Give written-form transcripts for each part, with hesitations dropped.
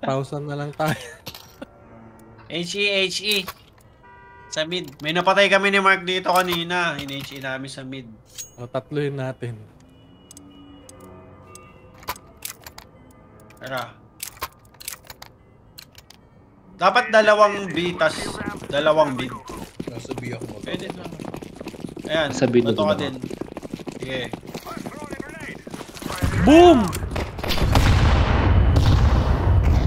1,000 na lang tayo. HE. Sa mid. May napatay kami ni Mark dito kanina. In-HE namin sa mid. O, tatluhin natin. Tara. Dapat dalawang B, tas dalawang mid. Nasa B ako mag- Pwede na. Ayan, Sa mid na bato ka din din. Sige. Boom!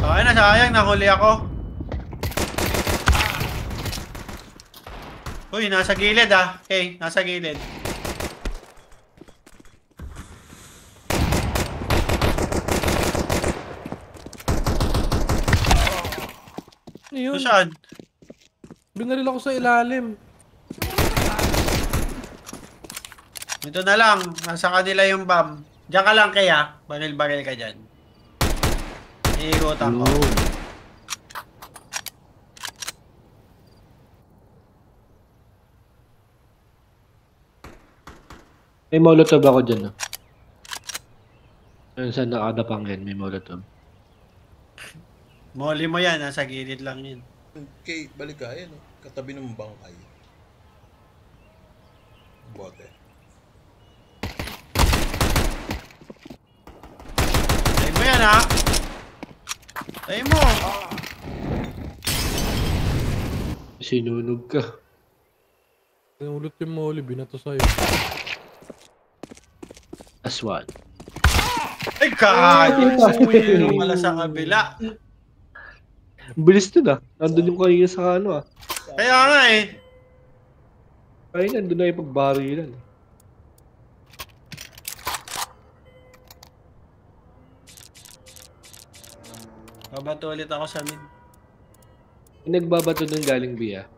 Okay na, sayang. Nahuli ako. Uy, nasa gilid ah. Okay, nasa gilid. Ano yun? Saan? Binaril ako sa ilalim. Ito na lang. Nasa kanila yung bomb. Diyan ka lang kaya. Baril-baril ka dyan. Iikutan ko. May molotov ako dyan, no? Ayun, saan nakadapang yan, may molotov. Molly mo yan. Nasa gilid lang yun. Okay, balik ka. Ayan, oh. Katabi ng bangkay. Bote. Tayo mo yan ha. Tayo mo. Sinunog ka. Pinulot yung molly, binato sa'yo. Aswan. Ay, kagin. Sumulong pala sa kabila. Bilis nun ah. Nandun yung kanina sa ano ah. Kaya nga eh. Ay, nandun na yung pagbarilan. Babato ulit ako sa mid. Yung nagbabato dun galing B ah.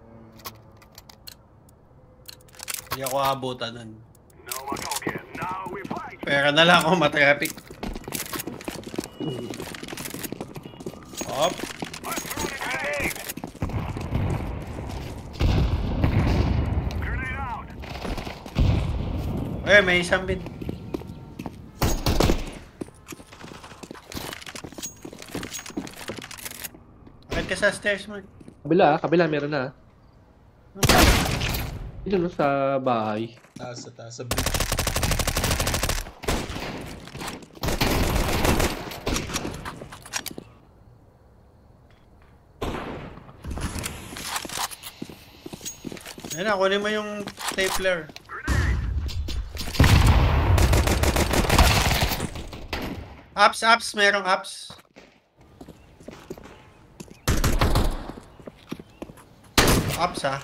Hindi ako abutan nun. Pera na lang ako matraffic. Hop. Eh, may isang bid. Bakit ka sa stairs, man? Kabila ah, kabila meron na ah. Ito no, sa bahay. Taas sa bridge. Ayun na, kunin mo yung stapler. Ups, merong ups. Ups ha.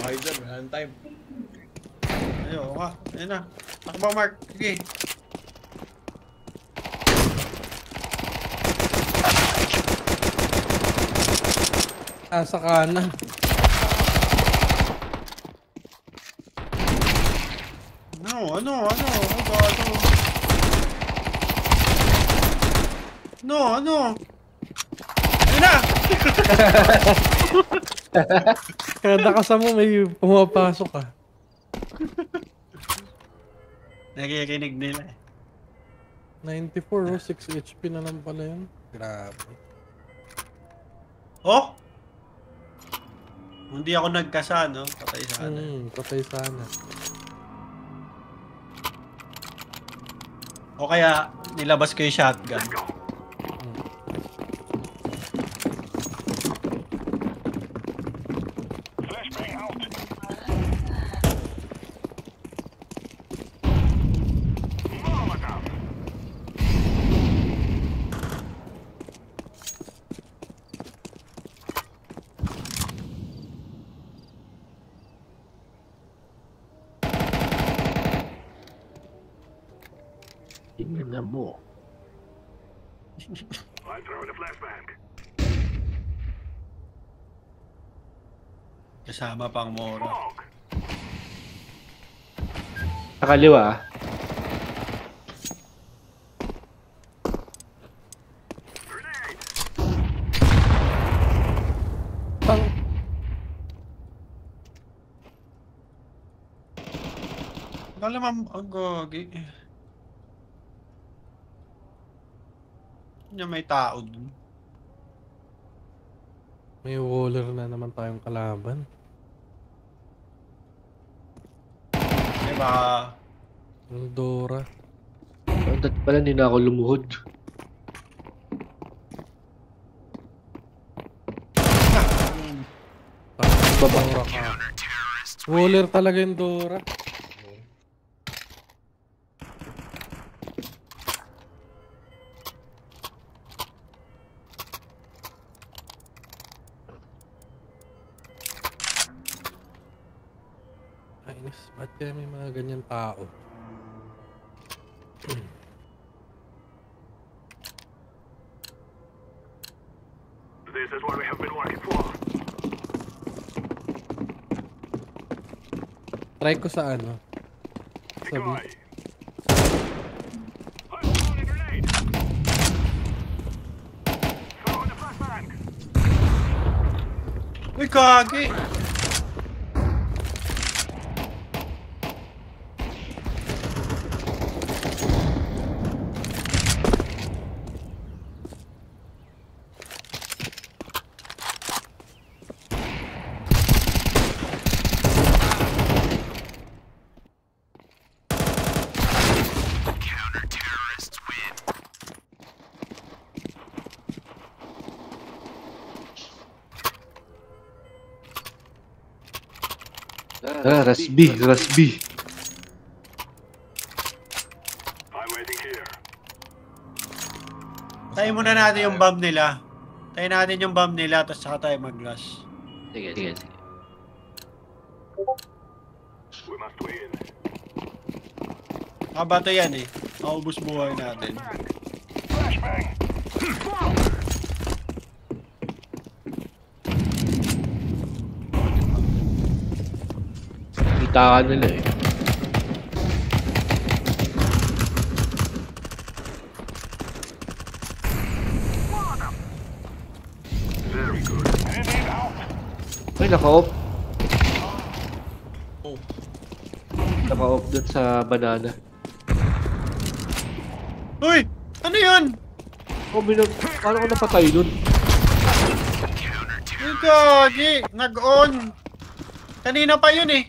Okay dyan, wala nang time. Ayun ka, ayun na. Takbo Mark, sige. Sa kanan. Ano? Ano? Ayun na! Kada kasama may pumapasok ah. Nakikinig nila eh. 94 oh, 6 HP na lang pala yun. Grabe. Oh! Hindi ako nagkasa, no? Patay sana. Patay sana. O kaya, nilabas ko yung shotgun. Tingnan na mo. Kasama pang Mora. Sa kaliwa ah. Alam mo, ang gogi. Niya may tao dun. May waller na naman tayong kalaban. Diba? Ang Dora. Ang dat pala, hindi na ako lumuhod. Baba. Dora ka. Waller talaga yung Dora. Ayos, ba't kaya may mga ganyan tao? This is what we have been working for. Try ko sa ano? Sa B. I'm throwing a grenade. Throwing a flashbang. Uy, kagi! Rasbi. I'm waiting here. Tayo muna natin yung bomb nila. Tayo natin yung bomb nila, tapos saka tayo mag-rush. Sige. We must win. Kabato yan eh. Maubos buhay natin. Flashbang. Kita ka nila eh. Very good. Grenade out. Ay, naka-off. Oh, Naka-off dun sa banana. Uy! Ano yun? Oh, paano ko napatay dun? Uy, kagi! Nag-on! Kanina pa yun eh.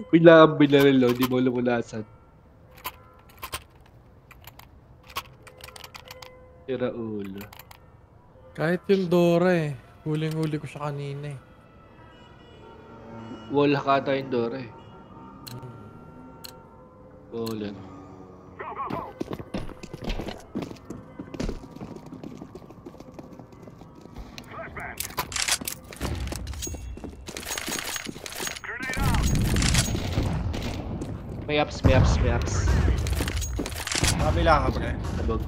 Bigla ang binarilo, di mo lumulasan. Tira ulo. Kahit yung Dora eh. Huling-huli ko siya kanina eh. Wala ka tayong Dora eh. Wala. Go, go, go. Flashbang. Grenade out. May ups. Kabila ka, pre. Sabog.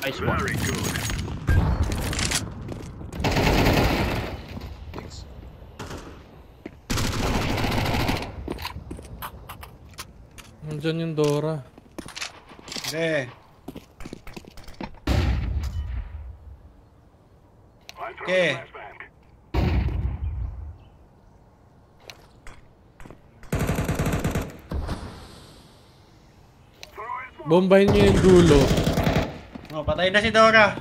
Nice one. Very good. thanks. Nandyan yung Dora. Hindi. I'm throwing Okay. a flashbang. Throwing smoke. Bombahin nyo yung dulo. Oh, patay na si Dora.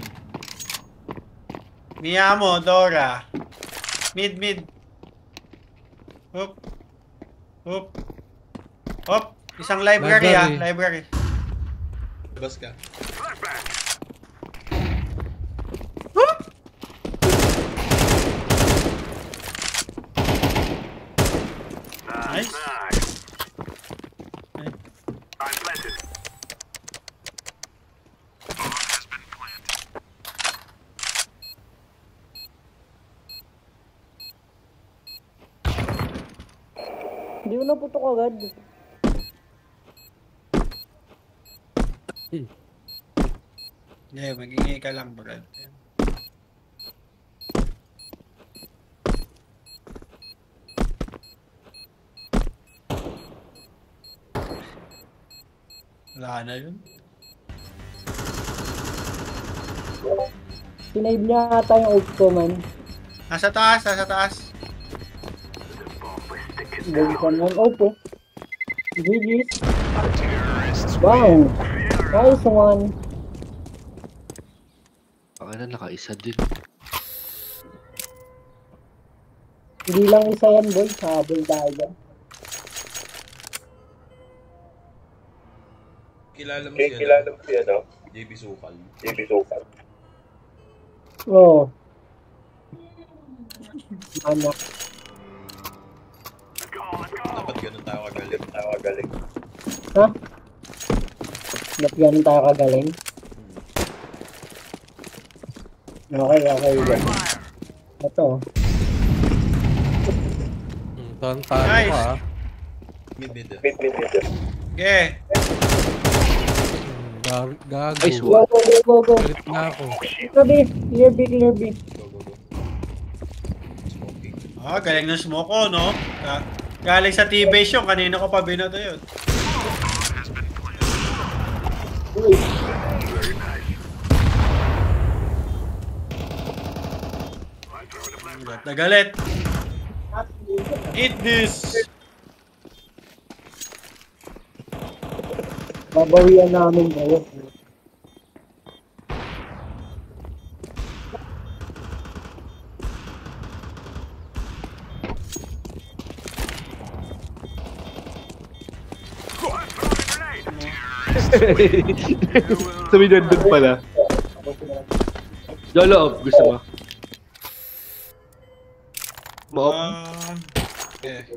Miyamo, Dora. Mid. Hop. Isang library ah. Library. Library. Labas ka. Flashbang. Nice. Nice. I'm planted. Bomb has been planted. Hindi mo naputok agad. Yeah, mag-ingay ka lang, Brad. Wala na yun. Sinave niya ata yung ult ko, man. Nasa taas. Balikan yan. Opo. GG's. Wow. Nice one. Baka na nakaisa din. Hindi lang isa yan, boy. Habol tayo dyan. Kilala mo siya, no? JB Sukal. Oo. Anak. Dapat ganun tayo kagaling. Ha? Ba't ganun tayo kagaling? Okay. Ito. Tantado Nice. ka, ah. Mid. Okay. Gago. Ay, Go. Galit na ako. Clear B. Go. Smoking. Galing ng smoke ko, no? Galing sa T-base yun. Kanina ko pa binato yun. Galit. Eat this! Babawian namin kayo. Sabi doon pala. Lolo off, gusto mo? Mo-off? Okay.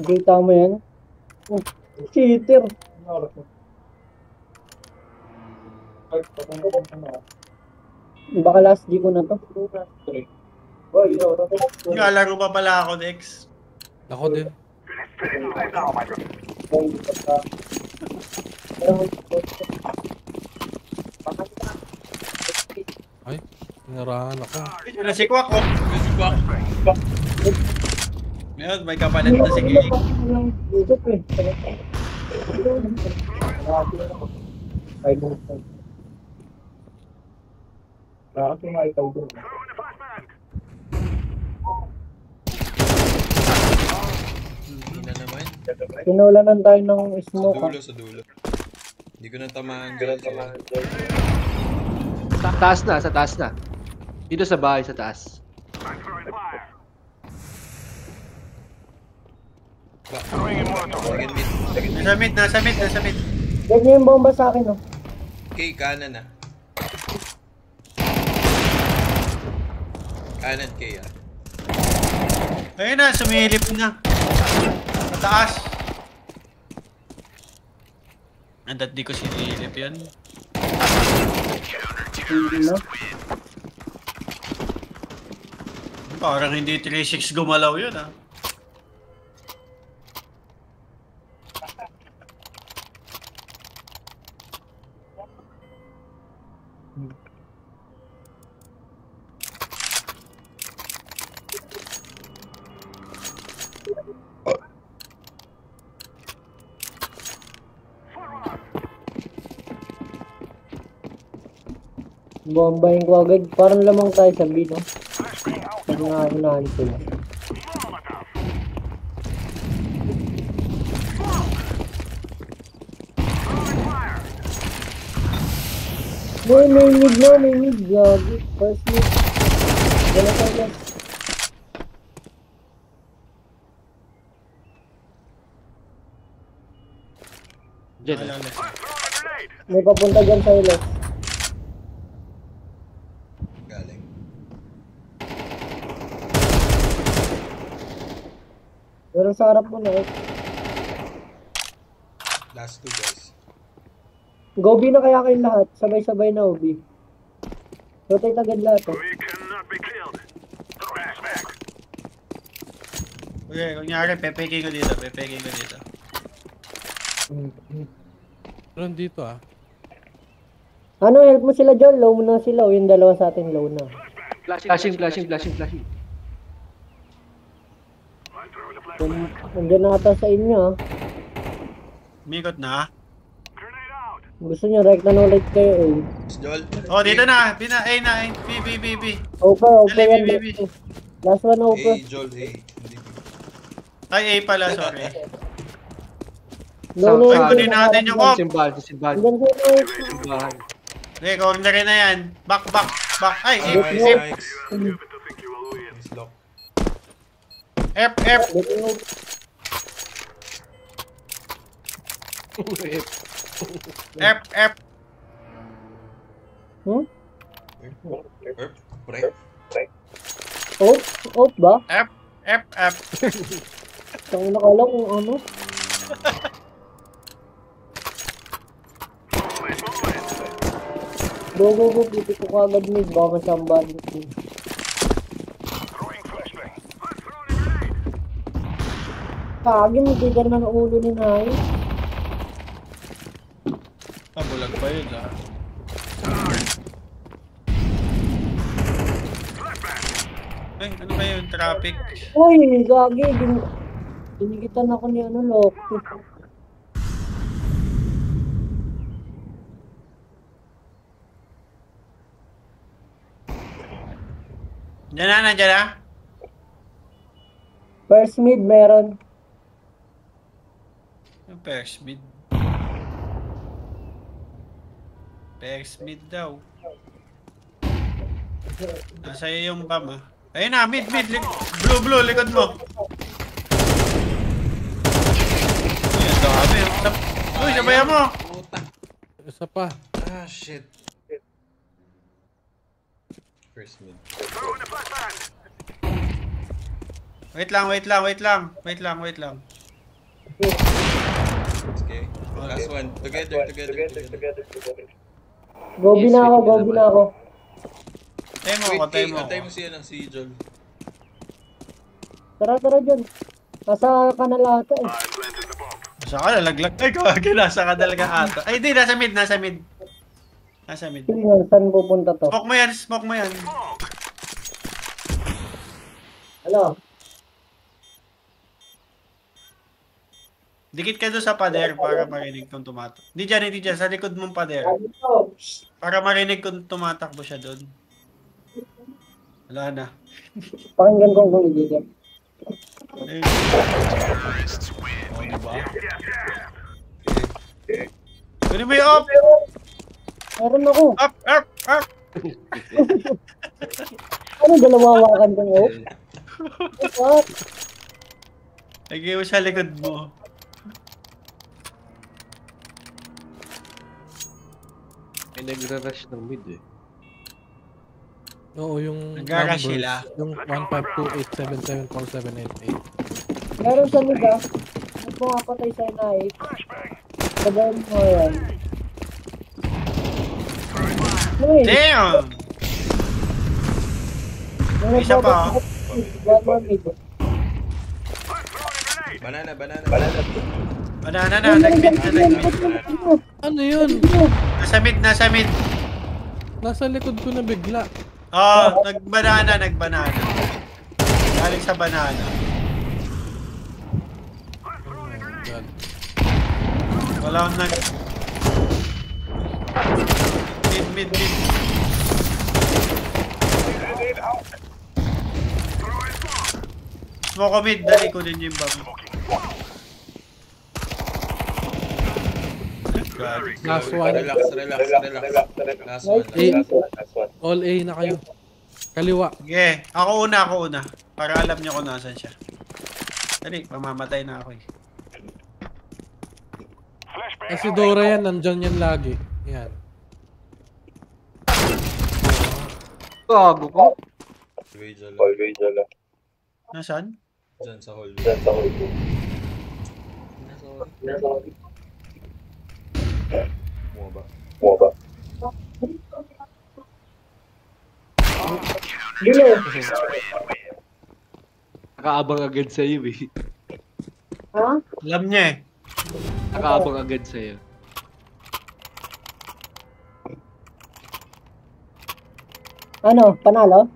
Kita mo yan? Oh, cheater. Baka last G ko na to. Nalaro pa pala ako, Dex. Ako din. Ay, narahan ako. Yun na si Kwak, oh. Ngayon, may kapalit na si Kilik. Hindi na naman. Pinulanan tayo ng smoke. Sa dulo. Hindi ko natamaan. Sa taas na. Dito sa bahay, sa taas. Nasa mid. Ganyan yung bomba sa akin, oh. Okay, kanan na. Kanan kay Ayun na, sumilip na. Mataas. Andat di ko sinilip yun. No? Parang hindi 3-6 gumalaw yun, ah. Bombahin ko agad. Parang lamang tayo sa B, no? Unahan sila. May mid. Gagi. First mid. Gala tayo. Diyan. May papunta dyan sa ilas. galing. Pero sa harap mo na, eh. Last two guys. Go B na kaya kayong lahat. Sabay-sabay na, OB. Rotate agad lahat, eh. We cannot be killed. Flashback. Okay, kunyari, pepeking ko dito. Meron dito, ah. Ano, help mo sila dyan. Low mo na sila. O yung dalawa sa atin, low na. Flashing. Nandiyan na ata sa inyo, ah. Mikot na. Grenade out. Gusto nyo, rekta na ulit kayo, eh. Joel. Oh, dito na. A na. B. Over yan. B. Last one, over. Hey, Joel, hey. Hindi ko. Ay, A pala, sorry. No, no, Ay, no. kunin natin yung op. Simbahan, simbahan. Hanggang sa right. Simbahan. Okay, corner na yan. Back. Ay, Nice, F. nice. Stupid to think you will win. Nice lock. F. Hmm? Herp, pre. Op ba? F. Tangina ka lang kung ano. Go. Piti ko kagad mid. Baka masambahan ko. Throwing flashbang. I'm throwing a grenade. Kagi mo tigar na ng ulo ni Nay. Bulag pa yun, ah. Ay, ano ba yun? Traffic. Uy, gagi. Dinigitan ako ni ano, Loki. Nandiyan na. First mid meron. Yung first mid. First mid daw. Nasa iyo yung bomb, ah. Ayun na, mid. Blue, likod mo. Uy, ang dami. Uy, sabayan mo. Puta. Isa pa. Ah, shit. First mid. Throwing a flashbang. Wait lang. Okay. Last one. Together. Gobi na ako. Antay mo. Antay mo siya ng si Joel. Tara dyan. Nasa kanal ata eh. I planted the bomb. Nasa ka, nalaglag. Ay, kawagi, nasa ka talaga ata. Ay, di, nasa mid. Sige nga, saan pupunta to? Smoke mo yan. Ano? Dikit ka doon sa pader para marinig kung tumatak. Hindi dyan, sa likod mong pader. Ano to? Para marinig kung tumatakbo siya doon. Wala na. Pakinggan ko kung ibigay. Ay. Oh, diba? Kunin mo yung up! Meron ako. Up! Ano dalawawakan kong op? What? Lagay mo sa likod mo. May nagra-rush ng mid eh. Oo, yung Nag-rush numbers, sila. yung 152877478. Meron sa mid ah. Ano po nga patay sa inay? Sabayan mo yan. Uy! Damn! Meron Isa pa. One more mid. Banana. Banana na, nag-mid. Ano yun? Nasa mid. Nasa likod ko na bigla. Nagbanana. Galing sa banana. Oh my God. Wala akong Mid. Smoke ko mid, dali ko din yung bomb. Last one. Relax. Last one. All A na kayo. Kaliwa. Sige, ako una. Para alam niyo kung nasan siya. Dali, mamamatay na ako eh. Kasi Dora yan, nandyan yan lagi. Yan. Gago ko. Hallway dala. Nasaan? Diyan sa hallway. Buwa ba? Bilo. Nakaabang agad sa'yo eh. Ha? Alam niya eh. Nakaabang agad sa'yo. Ano? Panalo?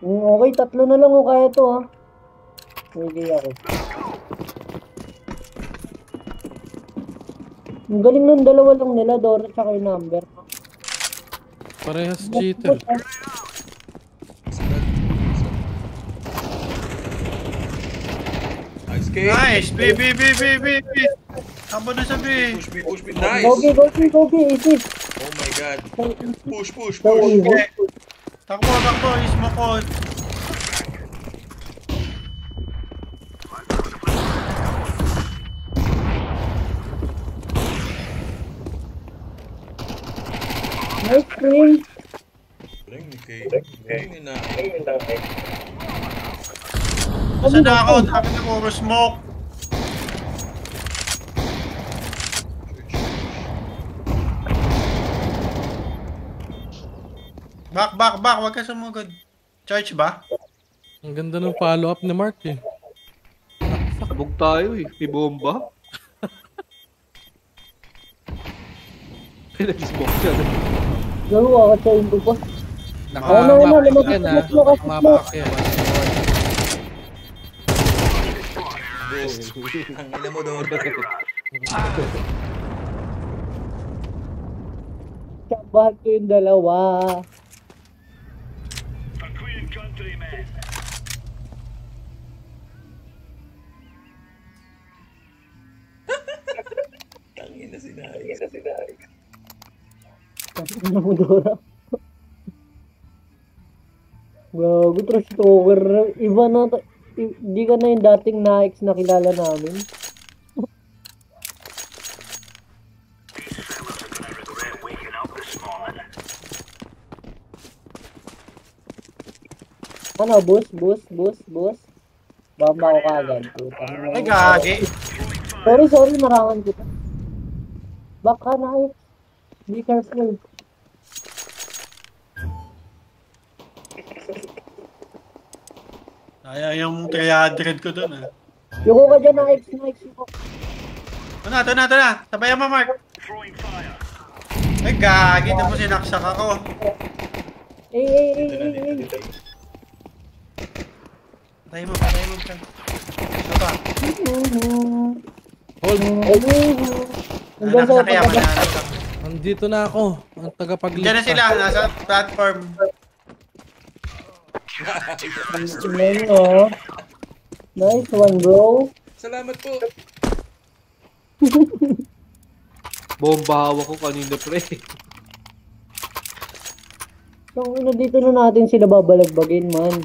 Okay, 3 na lang o kaya to ha. Hindi ako. Ang galing ng dalawa lang nila, Dora tsaka yung number. Parehas cheater. Nice game. Nice! B. Tama na sa B. Push me. Nice. Gogi, easy. Oh my god. Push. So easy. Okay. Takbo. Smoke on. Nice screen. Ring ni Kay. Ring ni na. Nasa na ako? Sabi na puro smoke. Back. Huwag ka sumugod. Charge ba? Ang ganda ng follow-up ni Mark eh. Sabog tayo eh. May bomba. Pinag-smoke siya. Gawa ako sa hindi ko. Naka-map yan ha. Naka-map yan. Ang ina mo doon. Kabahan ko yung dalawa. A clean country, man. Tangina si Nari. Ano mo Dora? Gago, trash talker. Iba na, di ka na yung dating na-ex na kilala namin. Ano, boost. Bamba ko kagad. Ay, gagi. Sorry, narangan kita. Baka na be careful. Ay, yung 300 ko dun ah. Yuko ka dyan, na-ex, yuko. Ito na. Sabayan mo, Mark. Throwing fire. Ay, gagi. Ito mo sinaksak ako. Patay mo. Ano ba? Hold. Hanggang sa Kaya mananap ka. Nandito na ako. Ang tagapagligtas. Diyan na sila. Nasa platform. Nice one, bro. Salamat po. Bomba hawak ko kanina pre. So, dito na natin sila babalagbagin, man.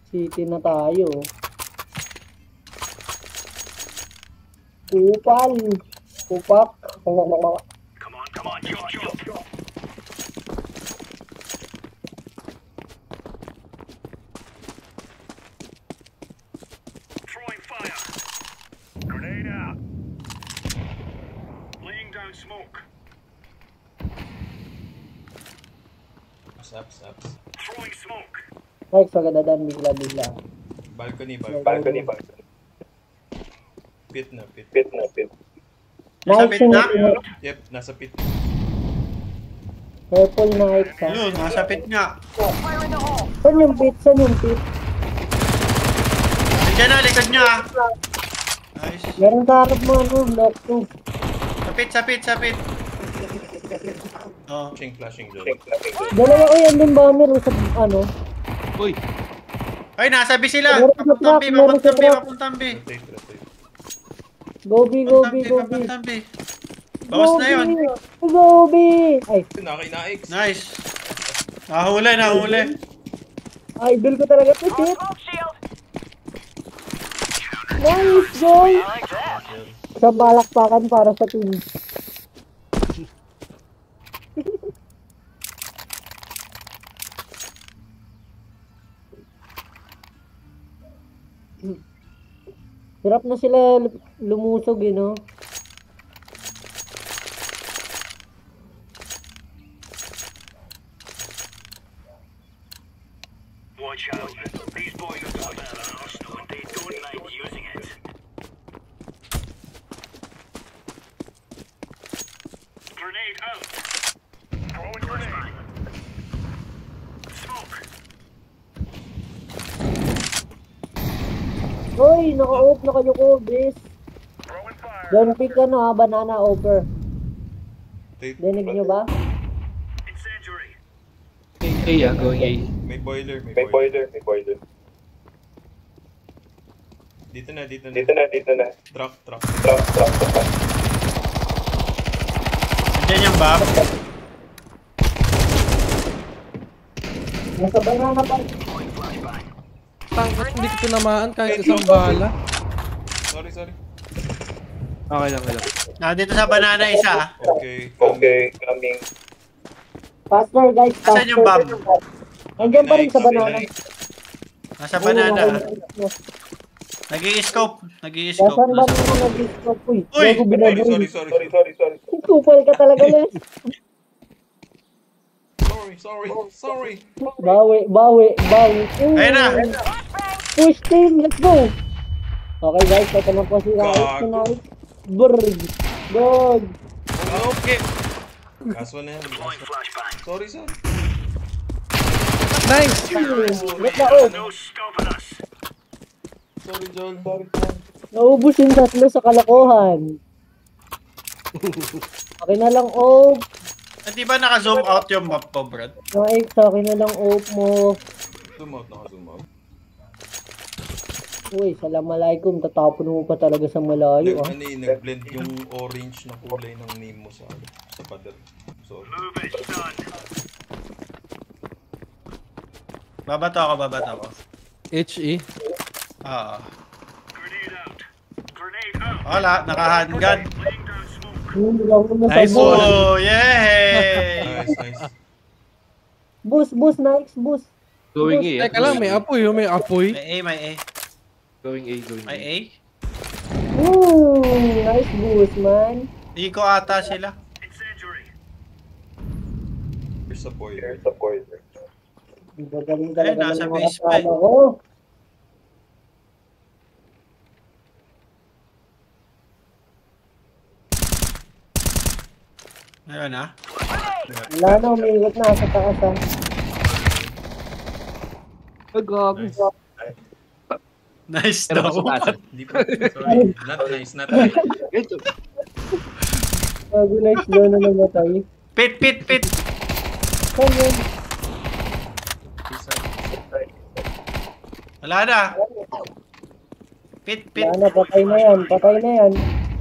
City na tayo. Kupak. Come on, jump. Throwing fire. Grenade out. Laying down smoke. Saps. Throwing smoke. Ay, sagadadan, bigla. Balcony. Pit na. Nasa Nice, pit na? Yep, nasa pit. Purple night, ha? Yun, nasa pit nga. Saan yung pit? Diyan na, likod nyo ah. Nice. Meron sa harap mo, lock 2. Sa pit. Oh. Flashing dyan. Dalawa ko yan din bomber sa ano. Uy, Ay, nasa B sila. Meron sa trap, meron sa trap. Papuntang B. Rotate. Gobi. Papuntang B. Bawas na yun. Gobi! Ay, Naka-ina-X. Nice. Nahuli. idol ko talaga to, shit. Nice, goal! Sa balakpakan para sa team. Hirap na sila lumusog, no? Watch out. These boys are going to Arsenal and they don't like using it. Grenade out. Throwing grenade. Smoke. Hoy, naka-off na kayo ko, bis. Throwing fire. Don't pick banana over. Rotate. Dinig nyo ba? Incendiary. A, going A. May boiler, may May boiler. boiler, may boiler. Dito na, dito na. Dito na. Drop, drop. Drop. Diyan yung bomb. Nasa banana pa. Tangkat, hindi ko tinamaan kahit isang bala. Sorry. Okay lang. Dito sa banana isa. Okay. Okay, coming. Faster guys, faster. Asan yung bomb? Nandiyan pa rin sa banana. Nasa banana. Nag-i-scope. Nag-i-scope. Saan ba mo nag-scope? Uy, Uy! bago binabaril. Sorry. Kupal ka talaga, Les. Sorry. Bawi. Ayun na. Push team, let's go. Okay guys, ito na po si Rice tonight. Brrrr. Dog. Okay. Last one na yan. Deploying flashbang. Sorry. Nice! Let's go. No stopping us. Sorry, Joel. Naubos yung tatlo sa kalokohan. Okay na lang, Ope. Di ba naka-zoom out yung map ko, Brad? Mike, sa akin na lang, Ope mo. Zoom out. Uy, salamalaikum. Tatapon mo pa talaga sa malayo, ah. Nag-blend yung orange na kulay ng name mo sa pader. Sorry. Move it, son. Babato ako. HE. Oo. Grenade out. Grenade out. Wala, naka-handgun. Laying down smoke. Hindi lang ako Nice nasabot. one. Oh, yay! Nice. Boost, Nikes, boost. Going A. Teka lang, may apoy. May A. Going A. May A? Nice boost, man. Iko ata sila. Incendiary. Here's a boiler. Gagaling talaga nasa ng mga base pa eh. kasama ko. Ayun ha. Wala na, umiikot na sa taas, ah. Gago. Nice Pero daw. sa taas. Hindi pa. Sorry. Not nice. Ito. Bago nice doon na namatay. Pit. Saan yun? Wala na. Pit. Wala na, patay na yan.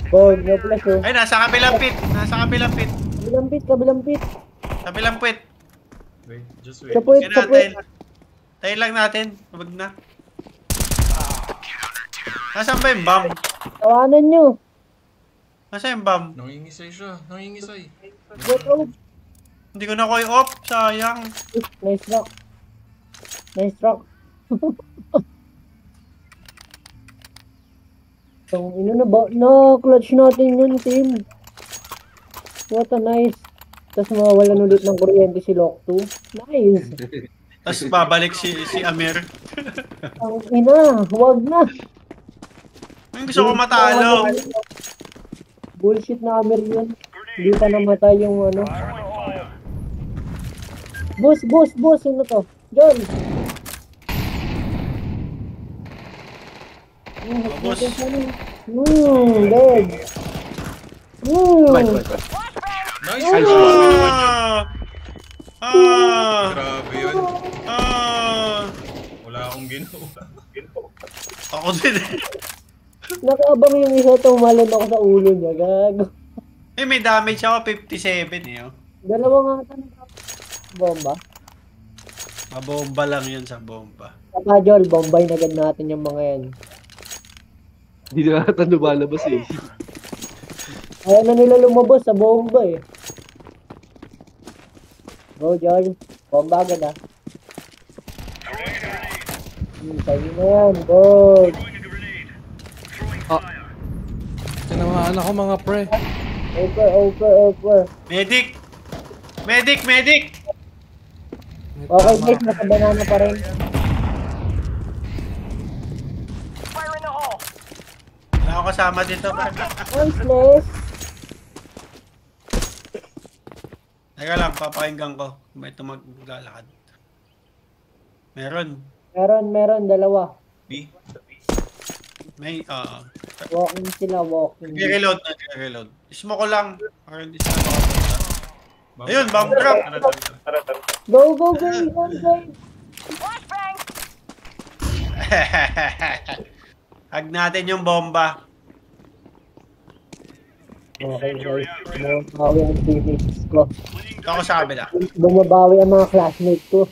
Gold, no flash, oh. Ay, nasa kabilang pit. Kabilang pit. Wait. Just wait. Sa puwit, Yan sa puwit. natin. Tayo lang natin. Huwag na. Nasaan ba yung bomb? Tawanan nyo. Nasaan yung bomb? Nangingisay siya. Get out. Hindi ko na koy off. Sayang. Nice rock. So, ino na ba? Na-clutch natin yun, team. What a nice. Tapos mawawalan ulit ng kuryente si Lock 2. Nice. Tapos babalik si Amir. Ang ina, huwag na. Ang gusto ko matalo. Bullshit na Amir yun. Hindi pa namatay yung ano. Boss, ano to? John. Boss. Dead. Nice. Grabe yun. Wala akong ginawa. Ako din. Nakaabang yung isa, tumalon ako sa ulo niya, gago. May damage ako 57 eh. Dalawa nga tanong. Bomba. Mabomba lang yun sa bomba. Saka Jol, bombay na agad natin yung mga yan. Hindi na ata lumalabas eh. Ayaw na nila lumabas sa bomba eh. Go Jol, bomba agad ah. Sabi na yan, go. Tinamaan ako mga pre. Over. Medic! Okay guys, nasa banana pa rin. Wala ako kasama dito. Useless. Teka lang, papakinggan ko. May maglalakad. Meron. Meron, dalawa. B. May, Walking sila, walking. nag-reload. Smoke ko lang. Para hindi sila makapunta. Ayun, bomb drop. Tara, tara. Go, go, go, guys. Hag natin yung bomba. Okay, guys. Bumabawi ang teammates ko. Ito ako sa kabila. Bumabawi ang mga classmates ko.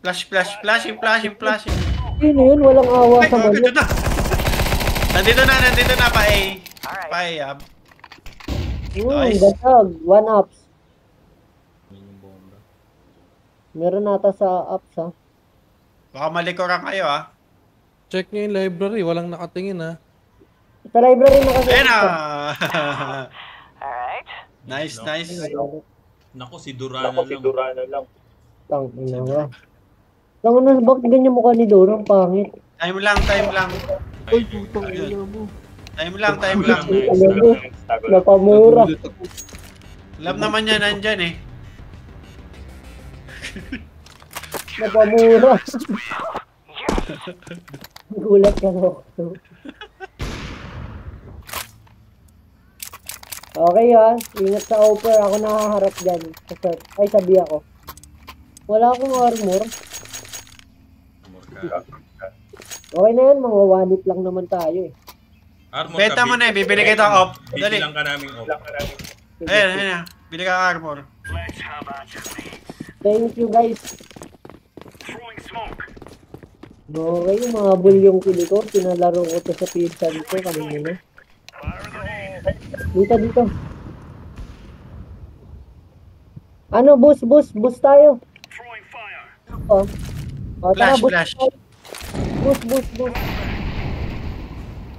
Flashing. Sino yun? Walang awa Ay, sa dito manok. na. Nandito na pa eh. Pa Nice. Dasag. One ups. Meron nata sa ups, ha? Baka malikuran kayo ah. Check nyo yung library, walang nakatingin ha. Sa library na kasi. Ayun na. Alright. Nice. Naku, si Durana Ako, lang. sigurado lang. Tang ina nga. Tang ina, bakit ganyan mukha ni Doro? Ang pangit. Time lang. Uy, putang ina mo. Time lang. Alam mo, napamura. Alam naman niya nandyan eh. Napamura. Gulat ka no. Okay ha, ingat sa offer. Ako nakaharap dyan. Ay, sabi ako. Wala akong armor. Okay na yan, mga one-hit lang naman tayo eh. Armor Benta mo na eh, bibili kita op. Dali. Bibilang ka namin op. Ayun. Bili ka armor. Let's have at your leads. Thank you guys. Throwing smoke. Okay, yung mga bulyong kili ko, pinalaro ko to sa pinsan ko kanina. Dito. Ano, boost tayo. Throwing fire. Oh. Oh, tara, Flash. Boost.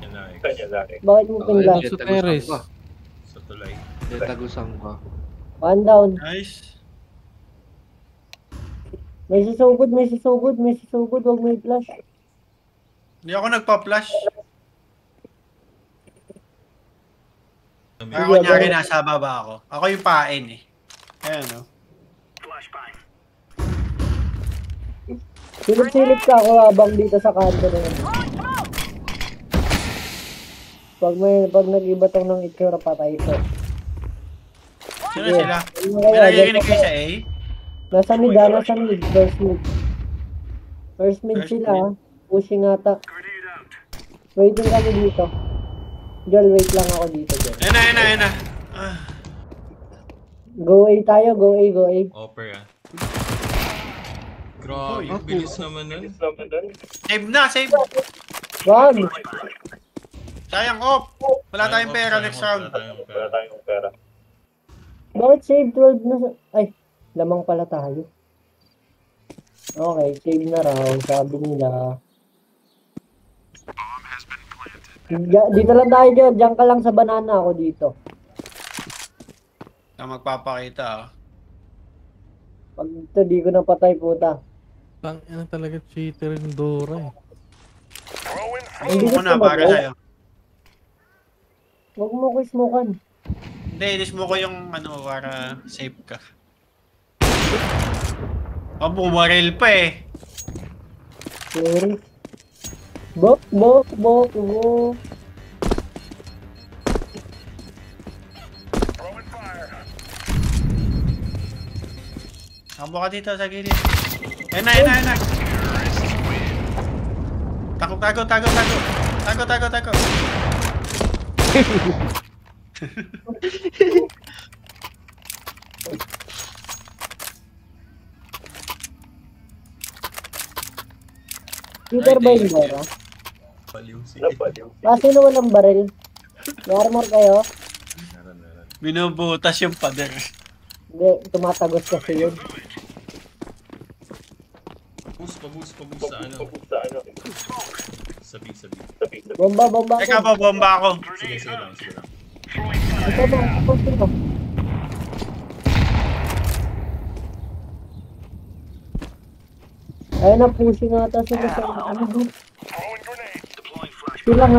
Yan na, Kanya lang eh. Bakit mo pinla? Sa terrace. sa tulay. Tagusan ka. One down. Nice. May susugod. Huwag may flash. Hindi ako nagpa-flash. Kami. Kaya kunyari nasa baba ako. Ako yung pain eh. Ayan no. Flashbang. Silip ka ako habang dito sa kanto na yun. Pag nag-iba tong ng itsura, patay ko. Sino sila? Ano May kaya, nakikinig kayo sa A? nasa mid, first mid First sila, mid. pushing ata. Grenade out. Waiting kami dito. Joel, wait lang ako dito, Joel. Ayun na. Go A tayo, go A. Offer ah. Grabe, bilis naman nun. Save. Wag! Sayang op. Wala tayong pera next round. Wala tayong pera. Bakit save 12 na sa... Ay, lamang pala tayo. Okay, save na round, sabi nila. Dito lang tayo, Joel. Diyan ka lang sa banana ako dito. Na magpapakita ah. Pag ito, di ko napatay, puta. Tang ina talaga cheater yung Dora eh. Throwing Hindi Ako na para sa'yo. Huwag mo ko smokean. Hindi, inis mo ko yung ano para safe ka. Bumaril pa eh. Sorry. Bok. Throwing fire. Takbo ka dito sa gilid. Ayun na. Tago. Peter ba yung Dora? Paliw si Kasi na walang baril. May armor kayo? Meron. Binubutas yung pader. Hindi, tumatagos kasi yun. Pabus sa ano. Sabi. Bomba Teka, ako. babomba ako. Sige lang. Ito ba? Ito. Ayun na, pushing ata sila sa ano ba? Throwing grenade. Deploying flash. Silang.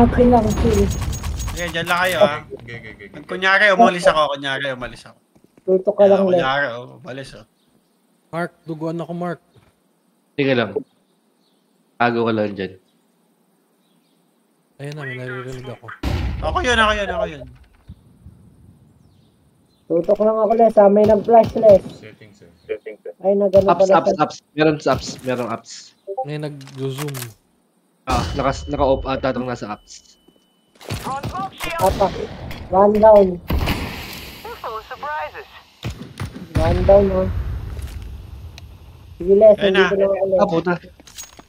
Sige, dyan lang kayo ah. Okay. Kunyari, umalis ako. Tutok ka lang lang. Kunyari, umalis oh. Mark, duguan ako Mark. Sige lang. Tago ka lang dyan. Ayun na, may naririnig ako. Ako yun. Tutok lang ako Les, may nag-flash Les. Settings eh. Settings eh. Ay, nagano Ups, pala ups, siya. ups. Meron ups. May nag-zoom. Naka-off ata itong nasa ups. Apa, one down. One down, oh. Sige Les, Ayun nandito na. lang ako Les. Puta.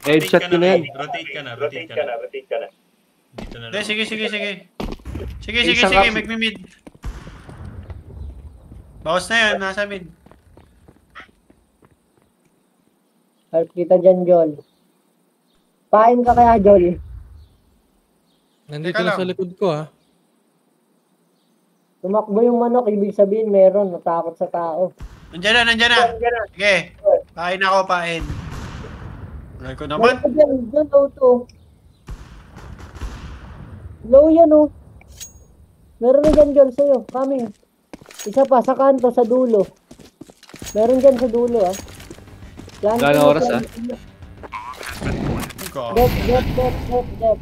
Headshot ko na yan. Rotate ka na. Rotate ka na. Rotate ka na. Dito na Hindi, lang. sige. Sige, Isang up. magmi-mid. Bawas na yan, nasa mid. Help kita dyan, Jol. Pain ka kaya, Jol. Nandito Teka na lang. sa likod ko ha. Tumakbo yung manok, ibig sabihin meron, natakot sa tao. Nandiyan na. Sige, pain ako, pain. Wala ko naman. Meron ka dyan, dyan, low to. Low yan, oh. Meron na dyan, Jol, sa'yo. Coming. Isa pa, sa kanto, sa dulo. Meron dyan sa dulo, ah. Planting Gano'ng mo, oras, ah? planting mo. Ko. Dep.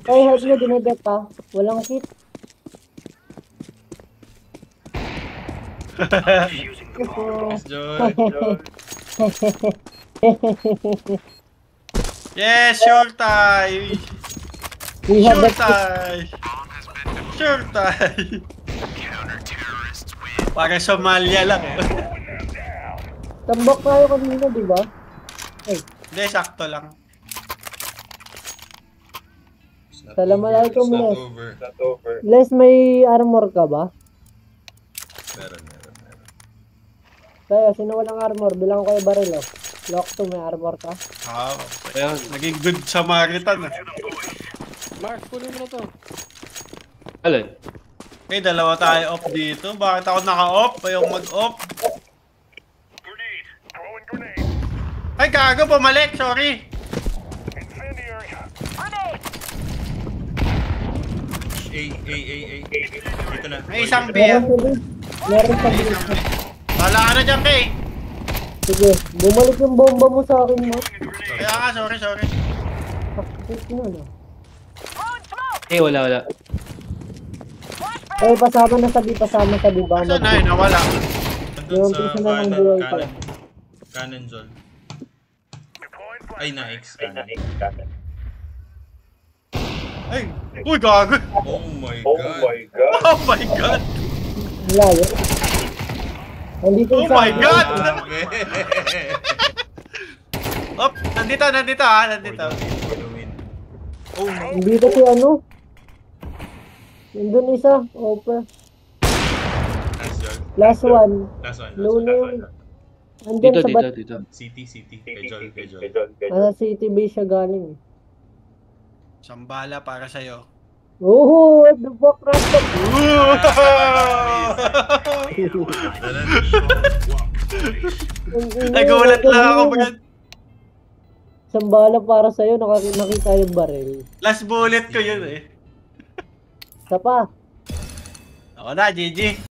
Kaya help nyo, dinedep, ha. Walang kit. Nice, Joy. Yes, sure time. We have Sure that. time. Sure time. Para Somalia lang. Tambak tayo kanina, di ba? Hindi, sakto lang. It's not Assalamualaikum, over. It's not Les. over. Not over. Les, may armor ka ba? Meron. Kaya, sino walang armor? Bilang ko yung baril, oh. Lock 2, may armor ka? Wow. Ayan. Naging good Samaritan. Mark, kunin mo na to. Alin? Okay, dalawa tayo off dito. Bakit ako naka-off? Ayong mag-off. Grenade. Throwing grenade. Ay, gago, bumalik. Sorry. Incendiary. A. Dito na. May isang B. Meron sa base. Meron sa base. Wala ka na dyan, Kay. Sige, bumalik yung bomba mo sa akin, mo. Kaya nga, sorry. Sakit mo, no? Wala. Eh, pasama na sabi ba? Saan na yun? Nawala. Nandun Yung sa piso na ng kanan. buhay pa. Kanan, Jol. Deploying Ay, na-X Ay, kanan. na-extend. Ay, uy, gago. Oh my Oh God. my God. Oh my God. Layo. Nandito Oh isa. my God. Grabe. Op, nandito. Nandito. For the win. Oh, no. Nandito si ano? Nandun isa. Opa. Nice, Jol. Last one. Last one. Low na yun. Andyan Dito, sa bat. dito. City. Kay Jol. Nasa city base siya galing. Sambala para sa'yo. Oh, what the fuck, Rastok? Nagulat lang ako, Brad. Sambala para sa'yo, nakita yung baril. Last bullet ko yun eh. Isa pa. Ako na, GG.